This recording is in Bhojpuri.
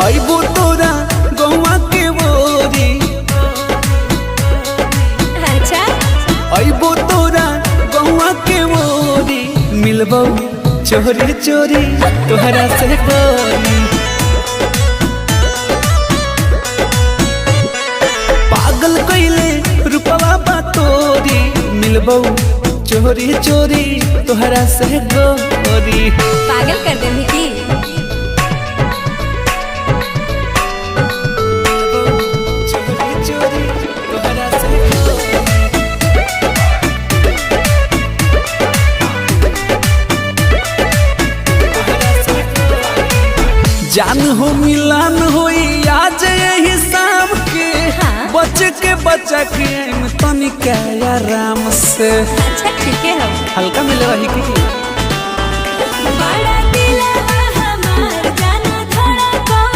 अइबो तोरा गौवा के बोरी। अच्छा अइबो तोरा गौवा के बोरी। मिलबो चोरी चोरी तोहरा से गोरी। पागल कइले रूपवा बा तोरी। मिलबो चोरी चोरी तोहरा से गोरी। पागल कर दे की। चोरी चोरी तोहरा से गोरी। जान हो मिलान होई आज यही शाम के। हाँ। बच के बचा के तनिका आराम से। अच्छा ठीक है हम हल्का मिले रही की बड़ा